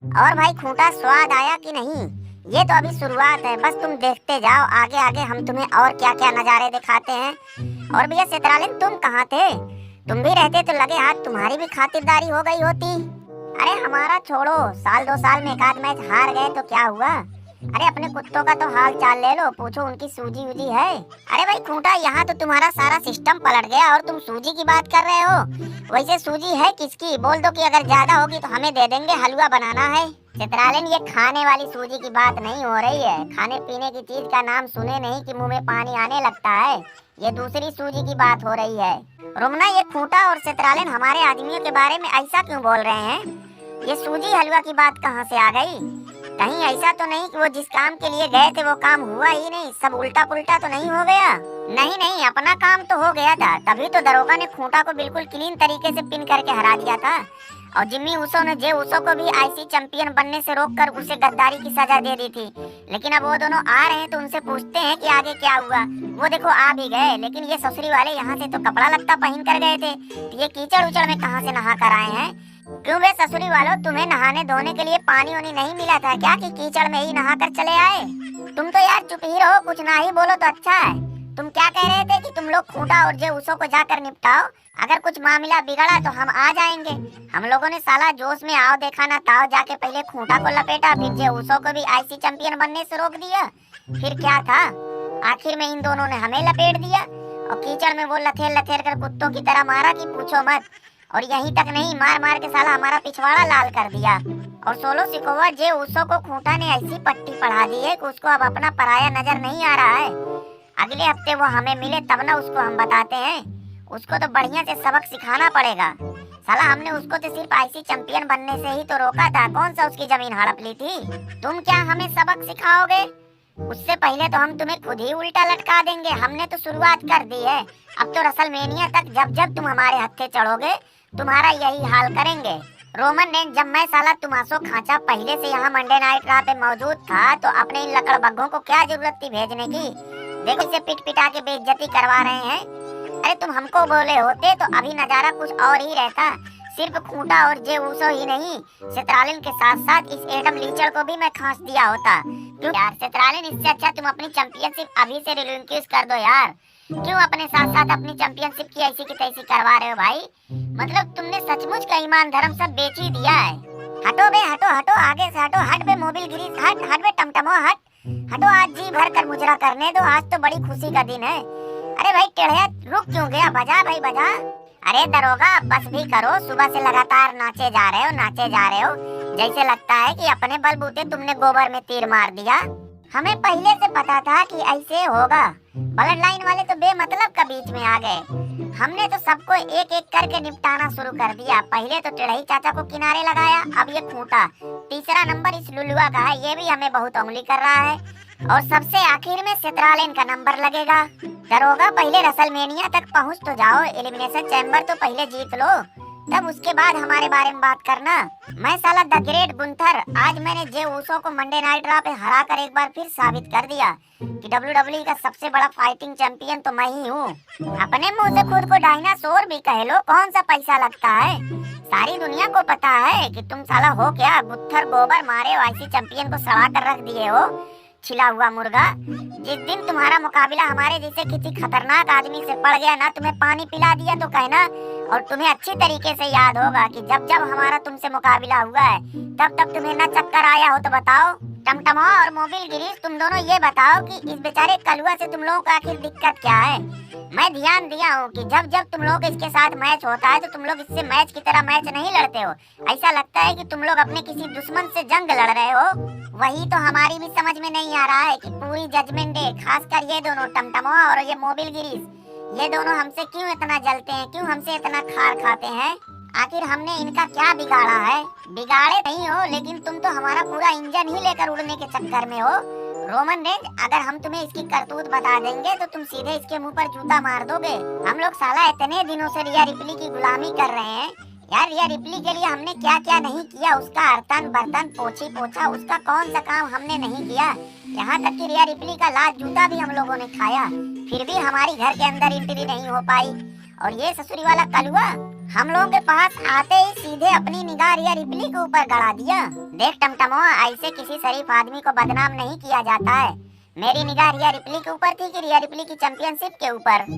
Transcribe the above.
और भाई खूंटा स्वाद आया कि नहीं, ये तो अभी शुरुआत है। बस तुम देखते जाओ, आगे आगे हम तुम्हें और क्या क्या नजारे दिखाते हैं। और भैया चित्रालिन, तुम कहाँ थे? तुम भी रहते तो लगे हाथ तुम्हारी भी खातिरदारी हो गई होती। अरे हमारा छोड़ो, साल 2 साल में एक आध मैच हार गए तो क्या हुआ। अरे अपने कुत्तों का तो हाल चाल ले लो, पूछो उनकी सूजी वूजी है। अरे भाई खूंटा, यहाँ तो तुम्हारा सारा सिस्टम पलट गया और तुम सूजी की बात कर रहे हो। वैसे सूजी है किसकी? बोल दो कि अगर ज्यादा होगी तो हमें दे देंगे, हलवा बनाना है। चित्रालिन, ये खाने वाली सूजी की बात नहीं हो रही है। खाने पीने की चीज का नाम सुने नहीं कि मुंह में पानी आने लगता है। ये दूसरी सूजी की बात हो रही है। रुमना, ये खूंटा और चित्रालिन हमारे आदमियों के बारे में ऐसा क्यों बोल रहे हैं? ये सूजी हलवा की बात कहाँ से आ गई? कहीं ऐसा तो नहीं कि वो जिस काम के लिए गए थे वो काम हुआ ही नहीं, सब उल्टा पुल्टा तो नहीं हो गया? नहीं नहीं, अपना काम तो हो गया था, तभी तो दरोगा ने खूंटा को बिल्कुल क्लीन तरीके से पिन करके हरा दिया था। और जिम्मी ऊसो ने जे ऊसो को भी आईसी चैंपियन बनने से रोककर उसे गद्दारी की सजा दे दी थी। लेकिन अब वो दोनों आ रहे हैं तो उनसे पूछते हैं कि आगे क्या हुआ। वो देखो आ भी गए, लेकिन ये ससुरी वाले यहाँ से तो कपड़ा लत्ता पहन कर गए थे, तो ये कीचड़ उचड़ में कहाँ से नहा कर आए हैं? क्यों बे ससुरी वालों, तुम्हें नहाने धोने के लिए पानी वानी नहीं मिला था क्या कि कीचड़ में ही नहा कर चले आए? तुम तो यार चुप ही रहो, कुछ ना ही बोलो तो अच्छा है। तुम क्या कह रहे थे कि तुम लोग खूंटा और जे ऊसो को जाकर निपटाओ, अगर कुछ मामला बिगड़ा तो हम आ जाएंगे। हम लोगों ने साला जोश में आओ देखा ना ताओ जाके पहले खूंटा को लपेटा, फिर जे ऊसो को भी आईसी चैंपियन बनने से रोक दिया। फिर क्या था, आखिर में इन दोनों ने हमें लपेट दिया और कीचड़ में वो लथेर लथेर कर कुत्तों की तरह मारा कि पूछो मत। और यहीं तक नहीं, मार मार के साला हमारा पिछवाड़ा लाल कर दिया। और सोलो सिकोवा जे ऊसो को खूंटा ने ऐसी पट्टी पढ़ा दी है कि उसको अब अपना पराया नजर नहीं आ रहा है। अगले हफ्ते वो हमें मिले तब ना उसको हम बताते हैं। उसको तो बढ़िया से सबक सिखाना पड़ेगा। साला हमने उसको तो सिर्फ आईसी चैंपियन बनने से ही तो रोका था, कौन सा उसकी जमीन हड़प ली थी? तुम क्या हमें सबक सिखाओगे? उससे पहले तो हम तुम्हें खुद ही उल्टा लटका देंगे। हमने तो शुरुआत कर दी है, अब तो रसलमेनिया तक जब जब तुम हमारे हत्थे चढ़ोगे तुम्हारा यही हाल करेंगे। रोमन ने, जब मैं साला तुम्हासो खांचा पहले से यहाँ मंडे नाइट रा पे मौजूद था तो अपने इन लकड़बग्घों को क्या जरूरत थी भेजने की? देखो इसे पिट पिटा के बेइज्जती करवा रहे हैं। अरे तुम हमको बोले होते तो अभी नजारा कुछ और ही रहता। सिर्फ खूंटा और जे ऊसो ही नहीं, चित्रालिन के साथ साथ इस एडम लीचड़ को भी मैं खांस दिया होता। क्यों यार चित्रालिन, इससे अच्छा तुम अपनी चैंपियनशिप अभी से रिलिंक्विश कर दो यार। क्यों अपने साथ साथ अपनी चैंपियनशिप की ऐसी की तैसी करवा रहे हो भाई? मतलब तुमने सचमुच का ईमान धर्म सब बेच ही दिया है। हटो बे हटो हटो, आगे से हटो, हट बे मोबिल गिरीश, हट हट बे टमटमो हट। हटो, आज जी भर कर मुजरा करने दो, आज तो बड़ी खुशी का दिन है। अरे भाई टेढ़िया रुक क्यों गया, बजा भाई बजा। अरे दरोगा बस भी करो, सुबह से लगातार नाचे जा रहे हो नाचे जा रहे हो, जैसे लगता है कि अपने बलबूते तुमने गोबर में तीर मार दिया। हमें पहले से पता था कि ऐसे होगा। ब्लड लाइन वाले तो बेमतलब का बीच में आ गए। हमने तो सबको एक एक करके निपटाना शुरू कर दिया। पहले तो टेढ़ई चाचा को किनारे लगाया, अब ये खूंटा। तीसरा नंबर इस लुलुआ का है, ये भी हमें बहुत उंगली कर रहा है। और सबसे आखिर में चित्रालिन का नंबर लगेगा। दरोगा पहले रसलमेनिया तक पहुंच तो जाओ, एलिमिनेशन चैम्बर तो पहले जीत लो, तब उसके बाद हमारे बारे में बात करना। मैं साला द ग्रेट गुंथर, आज मैंने जे ऊसो को मंडे नाइट रा पे हरा कर एक बार फिर साबित कर दिया कि WWE का सबसे बड़ा फाइटिंग चैंपियन तो मैं ही हूँ। अपने मुंह से खुद को डायनासोर भी कह लो, कौन सा पैसा लगता है? सारी दुनिया को पता है कि तुम साला हो क्या, गुत्थर गोबर मारे आईसी चैंपियन को सड़ा कर रख दिए हो, छिला हुआ मुर्गा। जिस दिन तुम्हारा मुकाबला हमारे जैसे किसी खतरनाक आदमी से पड़ गया ना, तुम्हें पानी पिला दिया तो कहना। और तुम्हें अच्छी तरीके से याद होगा कि जब जब हमारा तुमसे मुकाबला हुआ है तब तब तुम्हें ना चक्कर आया हो तो बताओ। टमटमा और मोबिल गिरीश, तुम दोनों ये बताओ कि इस बेचारे कलुआ से तुम लोगों को आखिर दिक्कत क्या है? मैं ध्यान दिया हूँ कि जब जब तुम लोग इसके साथ मैच होता है तो तुम लोग इससे मैच की तरह मैच नहीं लड़ते हो। ऐसा लगता है कि तुम लोग अपने किसी दुश्मन से जंग लड़ रहे हो। वही तो हमारी भी समझ में नहीं आ रहा है कि पूरी जजमेंट डे, खासकर ये दोनों टमटमा और ये मोबिल गिरीश, ये दोनों हमसे क्यों इतना जलते हैं, क्यों हमसे इतना खार खाते हैं? आखिर हमने इनका क्या बिगाड़ा है? बिगाड़े नहीं हो, लेकिन तुम तो हमारा पूरा इंजन ही लेकर उड़ने के चक्कर में हो। रोमन रेंज, अगर हम तुम्हें इसकी करतूत बता देंगे तो तुम सीधे इसके मुंह पर जूता मार दोगे। हम लोग साला इतने दिनों से रिया रिप्ली की गुलामी कर रहे हैं यार। रिया रिप्ली के लिए हमने क्या क्या नहीं किया, उसका अर्तन बर्तन पोछी पोछा, उसका कौन सा काम हमने नहीं किया। यहाँ तक कि रिया रिप्ली का लात जूता भी हम लोगों ने खाया, फिर भी हमारी घर के अंदर एंट्री नहीं हो पाई। और ये ससुरी वाला कलुआ हम लोगों के पास आते ही सीधे अपनी निगाह रिया रिपली के ऊपर गड़ा दिया। देख टमटमो, ऐसे किसी शरीफ आदमी को बदनाम नहीं किया जाता है। मेरी निगाह रिया रिपली के ऊपर थी कि रिया रिपली की चैंपियनशिप के ऊपर।